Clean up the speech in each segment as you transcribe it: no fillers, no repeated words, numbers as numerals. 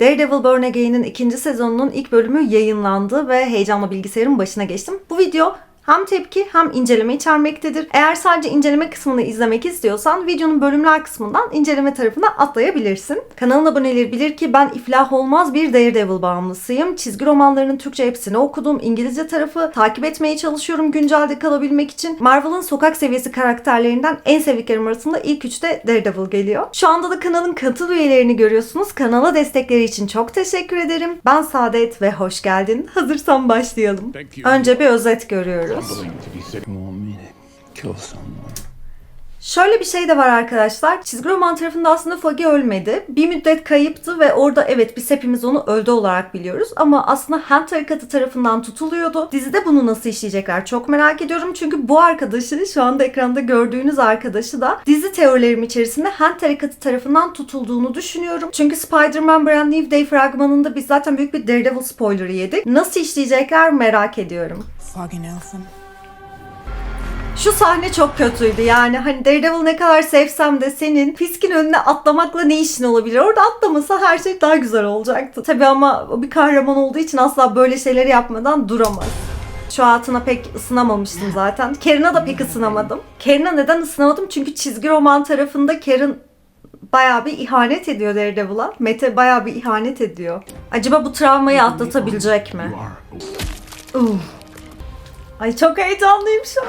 Daredevil Born Again'in 2. sezonunun ilk bölümü yayınlandı ve heyecanla bilgisayarın başına geçtim. Bu video hem tepki hem inceleme içermektedir. Eğer sadece inceleme kısmını izlemek istiyorsan videonun bölümler kısmından inceleme tarafına atlayabilirsin. Kanalın aboneleri bilir ki ben iflah olmaz bir Daredevil bağımlısıyım. Çizgi romanlarının Türkçe hepsini okudum. İngilizce tarafı takip etmeye çalışıyorum güncelde kalabilmek için. Marvel'ın sokak seviyesi karakterlerinden en sevdiklerim arasında ilk 3'te Daredevil geliyor. Şu anda da kanalın katıl üyelerini görüyorsunuz. Kanala destekleri için çok teşekkür ederim. Ben Saadet ve hoş geldin. Hazırsan başlayalım. Önce bir özet görüyoruz. Şöyle bir şey de var arkadaşlar. Çizgi roman tarafında aslında Foggy ölmedi. Bir müddet kayıptı ve orada evet biz hepimiz onu öldü olarak biliyoruz. Ama aslında Hand tarikatı tarafından tutuluyordu. Dizide bunu nasıl işleyecekler çok merak ediyorum. Çünkü bu arkadaşı, şu anda ekranda gördüğünüz arkadaşı da dizi teorilerim içerisinde Hand tarikatı tarafından tutulduğunu düşünüyorum. Çünkü Spider-Man Brand New Day fragmanında biz zaten büyük bir Daredevil spoiler'ı yedik. Nasıl işleyecekler merak ediyorum. Foggy Nelson. Şu sahne çok kötüydü yani hani Daredevil ne kadar sevsem de senin Fisk'in önüne atlamakla ne işin olabilir? Orada atlamasa her şey daha güzel olacaktı. Tabii ama o bir kahraman olduğu için asla böyle şeyleri yapmadan duramaz. Şu hatuna pek ısınamamıştım zaten. Karen'a da pek ısınamadım. Karen'a neden ısınamadım? Çünkü çizgi roman tarafında Karen bayağı bir ihanet ediyor Daredevil'a. Mete bayağı bir ihanet ediyor. Acaba bu travmayı atlatabilecek mi? Ay çok heyecanlıyım şu an.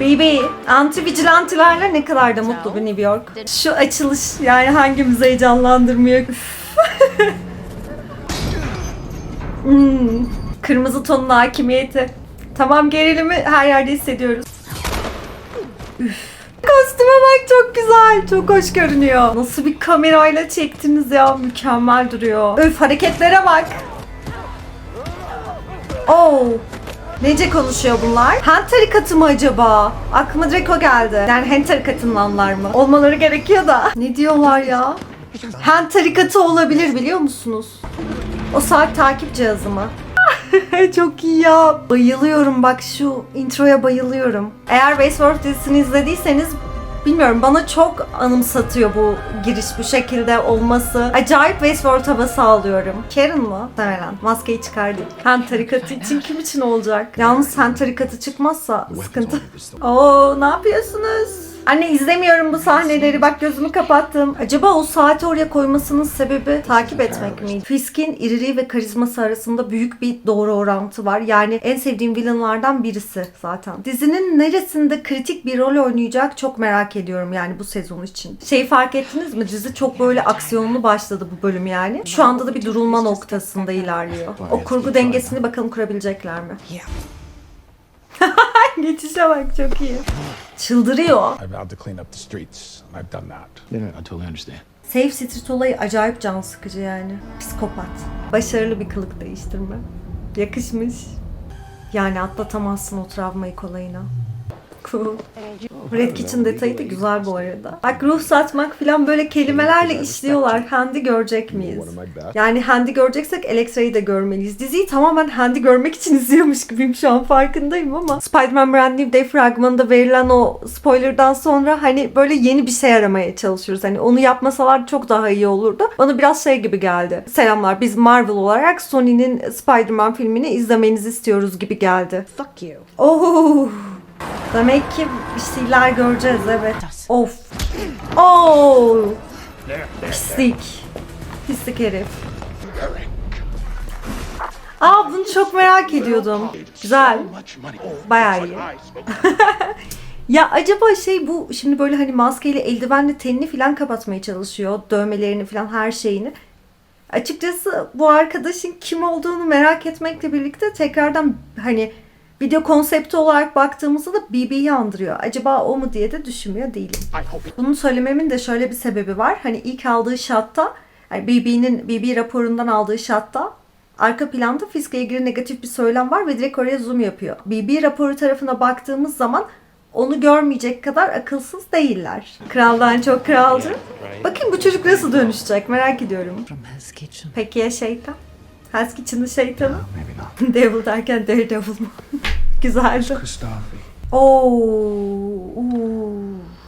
Baby, anti-vigilantilerle ne kadar da mutlu bir New York. Şu açılış yani hangimizi heyecanlandırmıyor. Kırmızı tonun hakimiyeti. Tamam gerilimi her yerde hissediyoruz. Kostüme bak çok güzel. Çok hoş görünüyor. Nasıl bir kamerayla çektiniz ya. Mükemmel duruyor. Hareketlere bak. Oh. Nece konuşuyor bunlar? Hand tarikatı mı acaba? Aklıma direkt o geldi. Yani Hand tarikatındanlar mı? Olmaları gerekiyor da. Ne diyorlar ya? Hand tarikatı olabilir biliyor musunuz? O saat takip cihazı mı? Çok iyi ya. Bayılıyorum bak şu introya bayılıyorum. Eğer Westworld dizisini izlediyseniz bilmiyorum bana çok anımsatıyor bu giriş bu şekilde olması. Acayip Westworld havası alıyorum. Karen mı? Muhtemelen. Maskeyi çıkardım. Hand tarikatı için kim için olacak? Yalnız Hand tarikatı çıkmazsa sıkıntı. Oo ne yapıyorsunuz? Anne izlemiyorum bu sahneleri. Bak gözümü kapattım. Acaba o saati oraya koymasının sebebi takip etmek miydi? Fisk'in iriliği ve karizması arasında büyük bir doğru orantı var. Yani en sevdiğim villainlardan birisi zaten. Dizinin neresinde kritik bir rol oynayacak çok merak ediyorum yani bu sezon için. Şeyi fark ettiniz mi? Dizi çok böyle aksiyonlu başladı bu bölüm yani. Şu anda da bir durulma noktasında ilerliyor. O kurgu dengesini bakalım kurabilecekler mi? Geçişe bak çok iyi. Çıldırıyor. Safe Street olayı acayip can sıkıcı yani. Psikopat. Başarılı bir kılık değiştirme. Yakışmış. Yani atlatamazsın o travmayı kolayına. Cool. Red Kitchen detayı da güzel bu arada. Bak ruh satmak falan böyle kelimelerle işliyorlar. Hand'i görecek miyiz? Yani Hand'i göreceksek Elektra'yı da görmeliyiz. Diziyi tamamen Hand'i görmek için izliyormuş gibiyim şu an farkındayım ama Spider-Man Brand New Day fragmanında verilen o spoiler'dan sonra hani böyle yeni bir şey aramaya çalışıyoruz. Hani onu yapmasalar çok daha iyi olurdu. Bana biraz şey gibi geldi. Selamlar biz Marvel olarak Sony'nin Spider-Man filmini izlemenizi istiyoruz gibi geldi. Fuck you. Oh. Demek ki bir şeyler göreceğiz evet. Of. Oh. Pislik. Pislik herif. Aa bunu çok merak ediyordum. Güzel. Bayağı iyi. Ya acaba şey bu şimdi böyle hani maskeyle eldivenle tenini falan kapatmaya çalışıyor. Dövmelerini falan her şeyini. Açıkçası bu arkadaşın kim olduğunu merak etmekle birlikte tekrardan hani video konsepti olarak baktığımızda da BB'yi andırıyor. Acaba o mu diye de düşünmüyor değilim. Bunu söylememin de şöyle bir sebebi var. Hani ilk aldığı shotta, yani BB raporundan aldığı shotta arka planda Fisk'le ilgili negatif bir söylem var ve direkt oraya zoom yapıyor. BB raporu tarafına baktığımız zaman onu görmeyecek kadar akılsız değiller. Kraldan çok kralcı. Bakın bu çocuk nasıl dönüşecek merak ediyorum. Peki ya şeytan? Hell's Kitchen'ın şeytanı? Devil derken Daredevil mu? Güzeldi. Oo.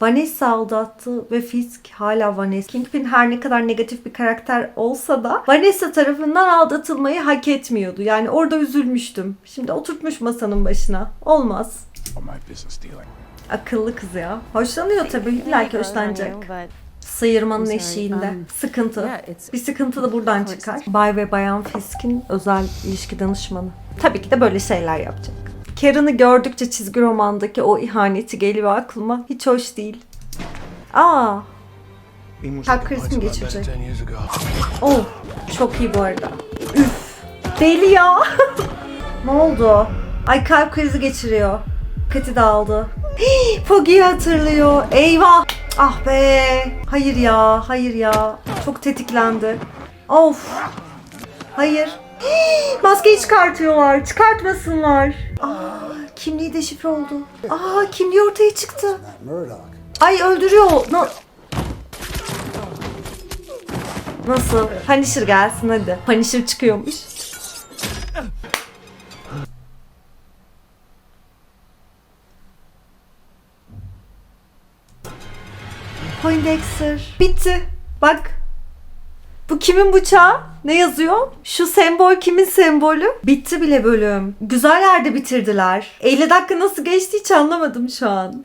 Vanessa aldattı ve Fisk hala Vanessa. Kingpin her ne kadar negatif bir karakter olsa da Vanessa tarafından aldatılmayı hak etmiyordu. Yani orada üzülmüştüm. Şimdi oturtmuş masanın başına. Olmaz. Akıllı kız ya. Hoşlanıyor tabii. İlla ki hoşlanacak. Sıyırmanın eşiğinde. Sıkıntı. Bir sıkıntı da buradan çıkar. Bay ve Bayan Fisk'in özel ilişki danışmanı. Tabii ki de böyle şeyler yapacak. Karen'ı gördükçe çizgi romandaki o ihaneti geliyor aklıma. Hiç hoş değil. Aa. Kalp krizi mi geçirecek? Oh. Çok iyi bu arada. Üf. Deli ya. Ne oldu? Ay kalp krizi geçiriyor. Dikkati dağıldı. Foggy'yi hatırlıyor. Eyvah. Ah be. Hayır ya. Hayır ya. Çok tetiklendi. Of. Hayır. Maskeyi çıkartıyorlar. Çıkartmasınlar. Kimliği deşifre oldu. Kimliği ortaya çıktı. Ay öldürüyor. Nasıl? Punisher gelsin hadi. Punisher çıkıyormuş. Poindexter. Bitti. Bak. Bu kimin bıçağı? Ne yazıyor? Şu sembol kimin sembolü? Bitti bile bölüm. Güzel yerde bitirdiler. 50 dakika nasıl geçti hiç anlamadım şu an.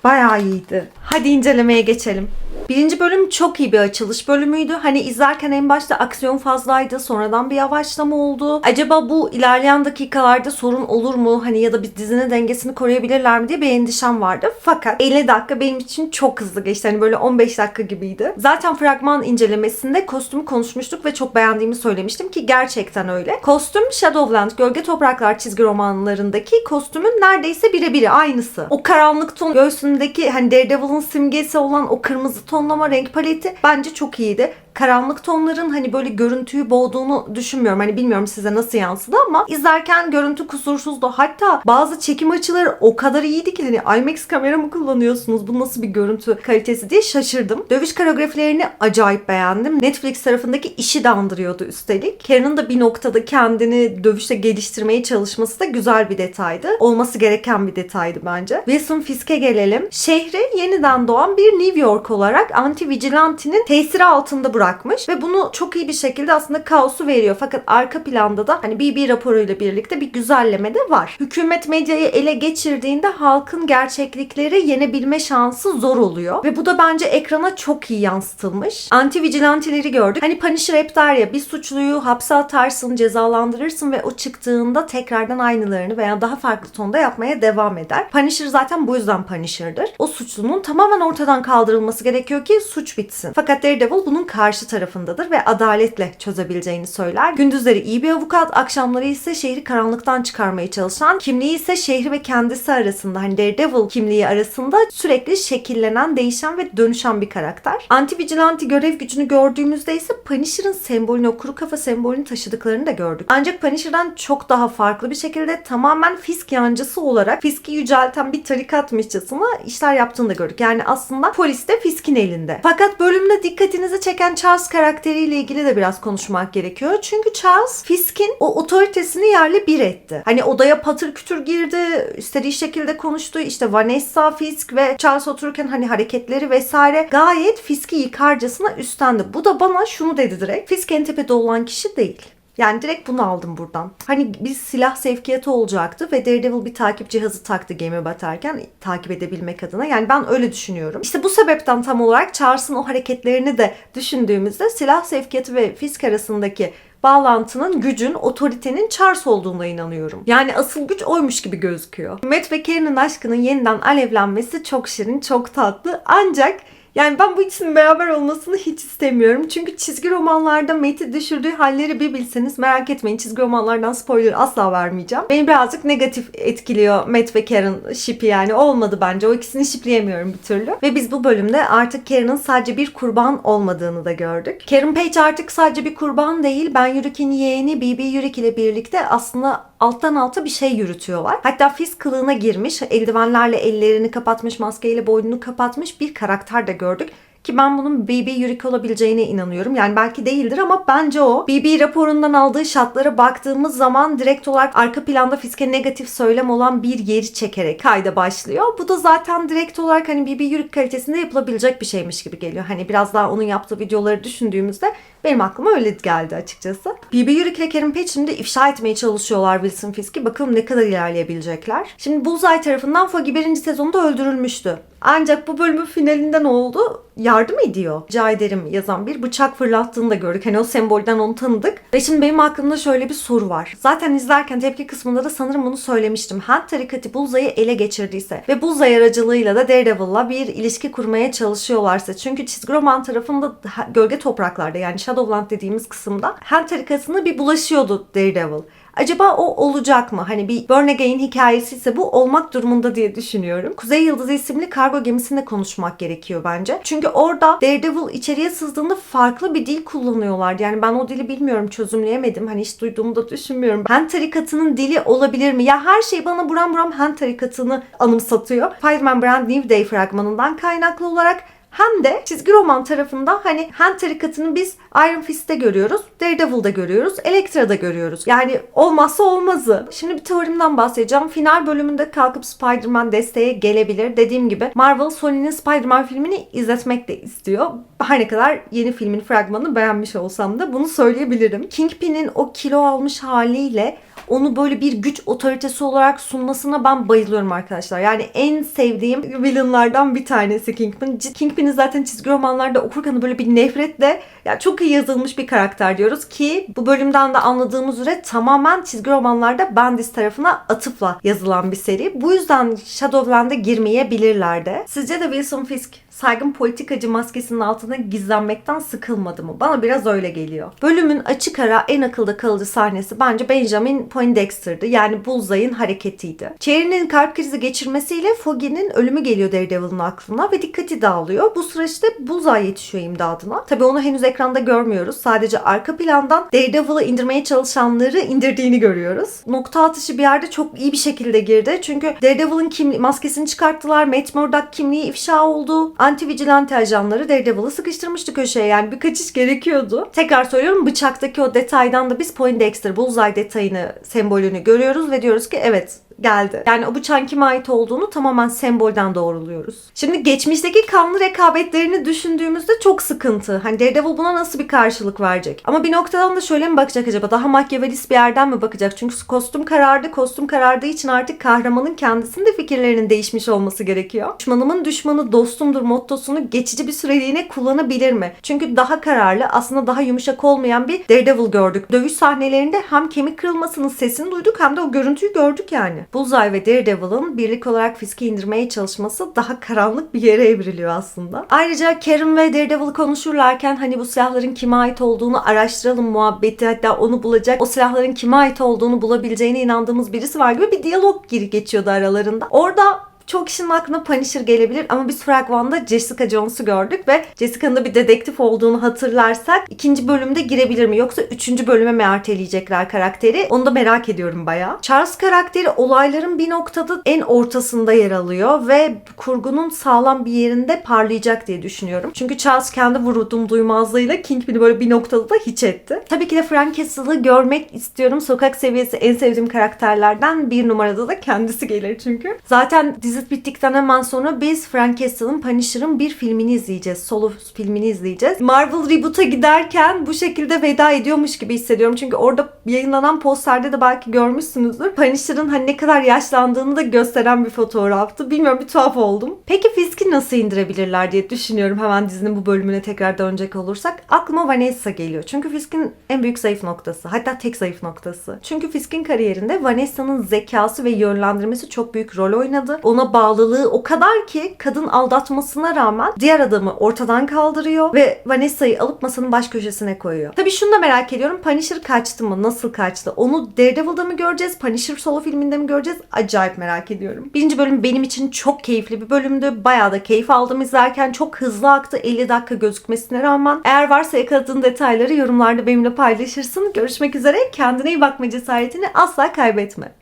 Bayağı iyiydi. Hadi incelemeye geçelim. Birinci bölüm çok iyi bir açılış bölümüydü. Hani izlerken en başta aksiyon fazlaydı. Sonradan bir yavaşlama oldu. Acaba bu ilerleyen dakikalarda sorun olur mu? Hani ya da bir dizinin dengesini koruyabilirler mi diye bir endişem vardı. Fakat 50 dakika benim için çok hızlı geçti. Hani böyle 15 dakika gibiydi. Zaten fragman incelemesinde kostümü konuşmuştuk ve çok beğendiğimi söylemiştim ki gerçekten öyle. Kostüm Shadowland, Gölge Topraklar çizgi romanlarındaki kostümün neredeyse birebiri aynısı. O karanlık ton göğsündeki hani Daredevil'ın simgesi olan o kırmızı tonlama renk paleti bence çok iyiydi. Karanlık tonların hani böyle görüntüyü boğduğunu düşünmüyorum. Hani bilmiyorum size nasıl yansıdı ama izlerken görüntü kusursuzdu. Hatta bazı çekim açıları o kadar iyiydi ki hani IMAX kamera mı kullanıyorsunuz? Bu nasıl bir görüntü kalitesi diye şaşırdım. Dövüş koreografilerini acayip beğendim. Netflix tarafındaki işi de andırıyordu üstelik. Karen'ın da bir noktada kendini dövüşte geliştirmeye çalışması da güzel bir detaydı. Olması gereken bir detaydı bence. Wilson Fisk'e gelelim. Şehri yeniden doğan bir New York olarak anti-vigilante'nin tesiri altında bırakmış ve bunu çok iyi bir şekilde aslında kaosu veriyor. Fakat arka planda da hani BB raporuyla birlikte bir güzelleme de var. Hükümet medyayı ele geçirdiğinde halkın gerçeklikleri yenebilme şansı zor oluyor. Ve bu da bence ekrana çok iyi yansıtılmış. Anti-vigilanteleri gördük. Hani Punisher hep der ya bir suçluyu hapse atarsın, cezalandırırsın ve o çıktığında tekrardan aynılarını veya daha farklı tonda yapmaya devam eder. Punisher zaten bu yüzden Punisher'dır. O suçlunun tamamen ortadan kaldırılması gerekiyor ki suç bitsin. Fakat Daredevil bunun karşı tarafındadır ve adaletle çözebileceğini söyler. Gündüzleri iyi bir avukat, akşamları ise şehri karanlıktan çıkarmaya çalışan, kimliği ise şehri ve kendisi arasında hani Daredevil kimliği arasında sürekli şekillenen, değişen ve dönüşen bir karakter. Anti-vigilante görev gücünü gördüğümüzde ise Punisher'ın sembolünü, o kuru kafa sembolünü taşıdıklarını da gördük. Ancak Punisher'dan çok daha farklı bir şekilde tamamen Fisk yancısı olarak Fisk'i yücelten bir tarikatmışçasına işler yaptığını da gördük. Yani aslında polis de Fisk'in elinde. Fakat bölümde dikkatinizi çeken Charles karakteriyle ilgili de biraz konuşmak gerekiyor. Çünkü Charles Fisk'in o otoritesini yerle bir etti. Hani odaya patır kütür girdi, istediği şekilde konuştu. İşte Vanessa, Fisk ve Charles otururken hani hareketleri vesaire gayet Fisk'i yıkarcasına üstlendi. Bu da bana şunu dedi direkt. Fisk en tepede olan kişi değil. Yani direkt bunu aldım buradan. Hani bir silah sevkiyatı olacaktı ve Daredevil bir takip cihazı taktı gemi batarken takip edebilmek adına. Yani ben öyle düşünüyorum. İşte bu sebepten tam olarak Charles'ın o hareketlerini de düşündüğümüzde silah sevkiyatı ve Fisk arasındaki bağlantının, gücün, otoritenin Charles olduğuna inanıyorum. Yani asıl güç oymuş gibi gözüküyor. Matt ve Karen'ın aşkının yeniden alevlenmesi çok şirin, çok tatlı. Ancak yani ben bu ikisinin beraber olmasını hiç istemiyorum. Çünkü çizgi romanlarda Matt'i düşürdüğü halleri bir bilseniz merak etmeyin. Çizgi romanlardan spoiler asla vermeyeceğim. Beni birazcık negatif etkiliyor Matt ve Karen ship'i yani. Olmadı bence. O ikisini shipleyemiyorum bir türlü. Ve biz bu bölümde artık Karen'ın sadece bir kurban olmadığını da gördük. Karen Page artık sadece bir kurban değil. Ben Yurick'in yeğeni BB Yurick ile birlikte aslında alttan alta bir şey yürütüyorlar. Hatta Fisk kılığına girmiş, eldivenlerle ellerini kapatmış, maskeyle boynunu kapatmış bir karakter de gördük. Ki ben bunun BB Yurik olabileceğine inanıyorum. Yani belki değildir ama bence o. BB raporundan aldığı şartlara baktığımız zaman direkt olarak arka planda Fisk'e negatif söylem olan bir yeri çekerek kayda başlıyor. Bu da zaten direkt olarak hani BB Yurik kalitesinde yapılabilecek bir şeymiş gibi geliyor. Hani biraz daha onun yaptığı videoları düşündüğümüzde benim aklıma öyle geldi açıkçası. BB Yurik ile Karen Page şimdi ifşa etmeye çalışıyorlar Wilson Fisk'i. Bakalım ne kadar ilerleyebilecekler. Şimdi Bullseye tarafından Foggy 1. sezonda öldürülmüştü. Ancak bu bölümün finalinde ne oldu? Yardım ediyor. Rica ederim yazan bir bıçak fırlattığını da gördük. Hani o sembolden onu tanıdık. Ve şimdi benim aklımda şöyle bir soru var. Zaten izlerken tepki kısmında da sanırım bunu söylemiştim. Hand tarikatı Bullseye'yi ele geçirdiyse ve Bullseye aracılığıyla da Daredevil'la bir ilişki kurmaya çalışıyorlarsa. Çünkü çizgi roman tarafında gölge topraklarda yani Shadowland dediğimiz kısımda Hand tarikatına bir bulaşıyordu Daredevil. Acaba o olacak mı? Hani bir Burn Again hikayesi ise bu olmak durumunda diye düşünüyorum. Kuzey Yıldızı isimli kargo gemisinde konuşmak gerekiyor bence. Çünkü orada Daredevil içeriye sızdığında farklı bir dil kullanıyorlar. Yani ben o dili bilmiyorum, çözümleyemedim. Hani hiç duyduğumu da düşünmüyorum. Hand tarikatının dili olabilir mi? Ya her şey bana buram buram Hand tarikatını anımsatıyor. Spider-Man Brand New Day fragmanından kaynaklı olarak hem de çizgi roman tarafında hani Hand tarikatını biz Iron Fist'te görüyoruz, Daredevil'da görüyoruz, Elektra'da görüyoruz. Yani olmazsa olmazı. Şimdi bir teorimden bahsedeceğim. Final bölümünde kalkıp Spider-Man desteğe gelebilir. Dediğim gibi Marvel Sony'nin Spider-Man filmini izletmek de istiyor. Her ne kadar yeni filmin fragmanını beğenmiş olsam da bunu söyleyebilirim. Kingpin'in o kilo almış haliyle onu böyle bir güç otoritesi olarak sunmasına ben bayılıyorum arkadaşlar. Yani en sevdiğim villainlardan bir tanesi Kingpin. Kingpin'i zaten çizgi romanlarda okurken böyle bir nefretle ya çok iyi yazılmış bir karakter diyoruz ki bu bölümden de anladığımız üzere tamamen çizgi romanlarda Bendis tarafına atıfla yazılan bir seri. Bu yüzden Shadowland'e girmeyebilirler de. Sizce de Wilson Fisk saygın politikacı maskesinin altında gizlenmekten sıkılmadı mı? Bana biraz öyle geliyor. Bölümün açık ara en akılda kalıcı sahnesi bence Benjamin Poindexter'dı. Yani Bullseye'in hareketiydi. Cherry'nin kalp krizi geçirmesiyle Foggy'nin ölümü geliyor Daredevil'ın aklına ve dikkati dağılıyor. Bu süreçte Bullseye yetişiyor imdadına. Tabii onu henüz ekranda görmüyoruz. Sadece arka plandan Daredevil'ı indirmeye çalışanları indirdiğini görüyoruz. Nokta atışı bir yerde çok iyi bir şekilde girdi. Çünkü Daredevil'ın maskesini çıkarttılar. Matt Murdock kimliği ifşa oldu. Anti-vigilante ajanları Daredevil'ı sıkıştırmıştı köşeye. Yani bir kaçış gerekiyordu. Tekrar söylüyorum, bıçaktaki o detaydan da biz Poindexter, Bullseye detayını, sembolünü görüyoruz ve diyoruz ki evet, geldi. Yani o bıçağın kime ait olduğunu tamamen sembolden doğruluyoruz. Şimdi geçmişteki kanlı rekabetlerini düşündüğümüzde çok sıkıntı. Hani Daredevil buna nasıl bir karşılık verecek? Ama bir noktadan da şöyle mi bakacak acaba? Daha makyavelist bir yerden mi bakacak? Çünkü kostüm karardı. Kostüm karardığı için artık kahramanın kendisinde fikirlerinin değişmiş olması gerekiyor. Düşmanımın düşmanı dostumdur mottosunu geçici bir süreliğine kullanabilir mi? Çünkü daha kararlı, aslında daha yumuşak olmayan bir Daredevil gördük. Dövüş sahnelerinde hem kemik kırılmasının sesini duyduk hem de o görüntüyü gördük yani. Bullseye ve Daredevil'ın birlik olarak Fisk'i indirmeye çalışması daha karanlık bir yere evriliyor aslında. Ayrıca Karen ve Daredevil konuşurlarken hani bu silahların kime ait olduğunu araştıralım muhabbeti, hatta onu bulacak, o silahların kime ait olduğunu bulabileceğine inandığımız birisi var gibi bir diyalog geçiyordu aralarında. Orada çok kişinin aklına Punisher gelebilir ama biz fragmanda Jessica Jones'u gördük ve Jessica'nın da bir dedektif olduğunu hatırlarsak ikinci bölümde girebilir mi? Yoksa üçüncü bölüme mi erteleyecekler karakteri? Onu da merak ediyorum bayağı. Charles karakteri olayların bir noktada en ortasında yer alıyor ve kurgunun sağlam bir yerinde parlayacak diye düşünüyorum. Çünkü Charles kendi vurdum duymazlığıyla Kingpin'i böyle bir noktada da hiç etti. Tabii ki de Frank Castle'ı görmek istiyorum. Sokak seviyesi en sevdiğim karakterlerden bir numarada da kendisi gelir çünkü. Zaten dizi bittikten hemen sonra biz Frank Castle'ın Punisher'ın bir filmini izleyeceğiz. Solo filmini izleyeceğiz. Marvel Reboot'a giderken bu şekilde veda ediyormuş gibi hissediyorum. Çünkü orada yayınlanan posterde de belki görmüşsünüzdür. Punisher'ın hani ne kadar yaşlandığını da gösteren bir fotoğraftı. Bilmiyorum, bir tuhaf oldum. Peki Fisk'i nasıl indirebilirler diye düşünüyorum. Hemen dizinin bu bölümüne tekrar dönecek olursak. Aklıma Vanessa geliyor. Çünkü Fisk'in en büyük zayıf noktası. Hatta tek zayıf noktası. Çünkü Fisk'in kariyerinde Vanessa'nın zekası ve yönlendirmesi çok büyük rol oynadı. Ona bağlılığı o kadar ki kadın aldatmasına rağmen diğer adamı ortadan kaldırıyor ve Vanessa'yı alıp masanın baş köşesine koyuyor. Tabii şunu da merak ediyorum. Punisher kaçtı mı? Nasıl kaçtı? Onu Daredevil'da mı göreceğiz? Punisher solo filminde mi göreceğiz? Acayip merak ediyorum. Birinci bölüm benim için çok keyifli bir bölümdü. Bayağı da keyif aldım izlerken. Çok hızlı aktı 50 dakika gözükmesine rağmen. Eğer varsa yakaladığın detayları yorumlarda benimle paylaşırsın. Görüşmek üzere. Kendine iyi bakma cesaretini asla kaybetme.